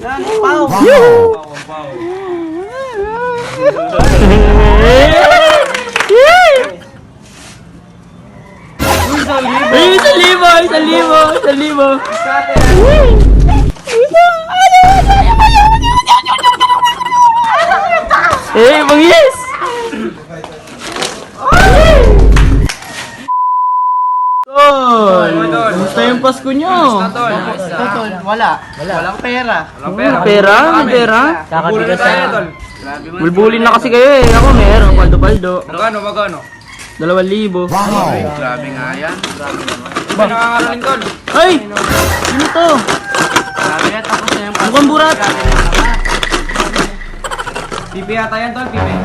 Yan, pau! Wow. Isang libo. Bangis! Tol! Kamusta yung Pasko nyo? Tol, wala. Walang pera. Pera? May pera? Kakabigas tayo, tol. Bulbulin na kasi kayo eh. Ako meron, paldo-paldo. Magkano? 2,000. Grabe nga yan. Iba nakakaraling, tol. Ay! Ano to? Grabe na, tapos na yung Mukhang burat. Pipi yata yan, tol. Pipi.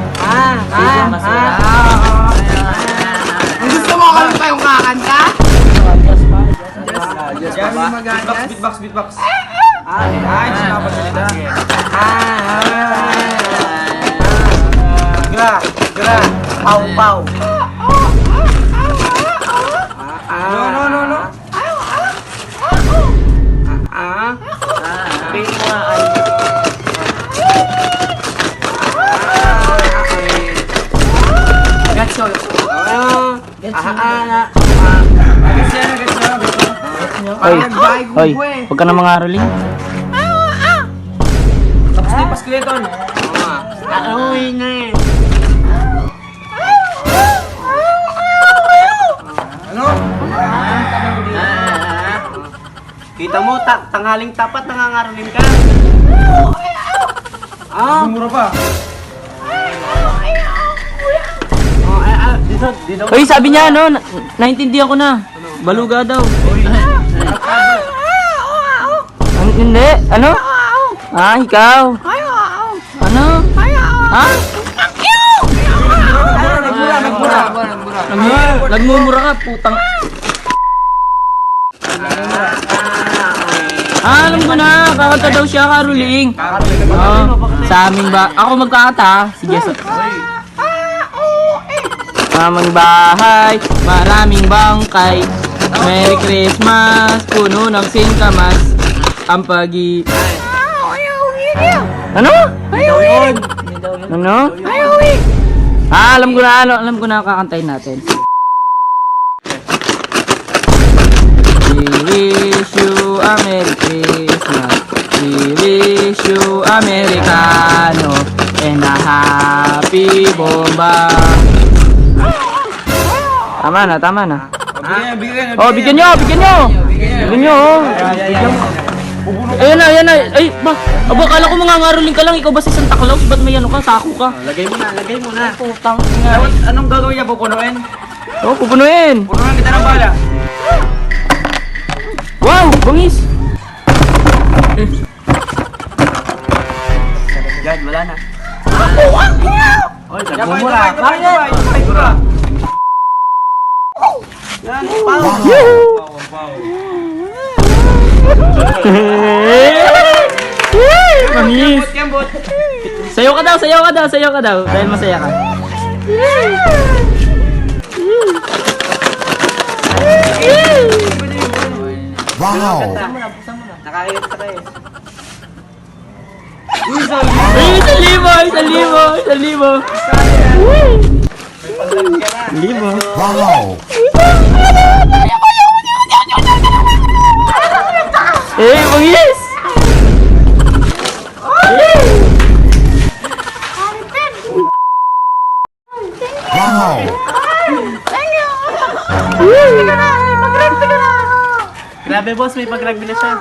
Ang gusto mo ka lang tayong kakanta? Beatbox. Ay, sinapat salita. Gra, pau. No. Gatsol. Hoy, huwag ka na mangaroling. Tapos na yung Pasko yan, tol. Uwi na eh. Ano? Kita mo, tanghaling tapat, nangangaroling ka. Mura pa. Dito. Hoy, sabi niya ano, naintindihan ko na. Baluga daw. Hindi, ano? Ikaw. Ano? Ha? Nagmumura ka, putang. Alam ko na, kakanta daw siya, karuling. Sa aming ako magkakata. Sige, aming bahay, maraming bangkay. Merry Christmas, puno ng singkamas. Ang pagi... Ano? Ano? Alam ko na kakantayin natin. We wish you a Merry Christmas. We wish you Americano and a happy bomba. Tama na. Bigyan nyo. Bigyan nyo. Ayan na. Ay, kala ko mangangaroling ka lang. Ikaw ba si Santa Claus? Ba't may ano ka? Sako ka? Lagay mo na. Putang Anong gagawin niya? Pupunuin? pupunuin. Punuin kita ng bala. Wow, bangis. Yan, wala na. Oy, Sabay. Yan, pau. Wow. Bangis. Kembot. Sayo ka daw. Dahil masaya ka. Wow! Nakakita ka eh. Ay, 1,000. Wow! Bangis. Wow! Grabe boss, may pag-rugby na siya.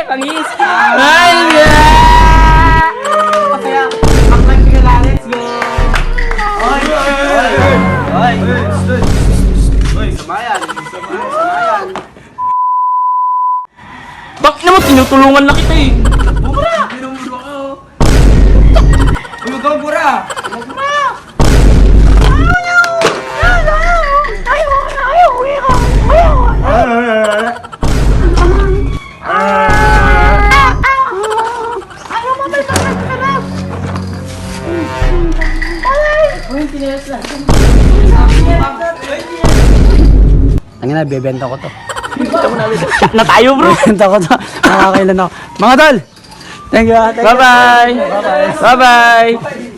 Bangis. Kaya, pag-rugby ka lang, let's go. Oy, samayan. Bakit naman tinutulungan na kita eh? Bura. Ang ina, bebenta ko to. Na tayo bro. Bebenta ko to. Nakakailan ako. Mga tol! Thank you. Bye-bye. Bye-bye.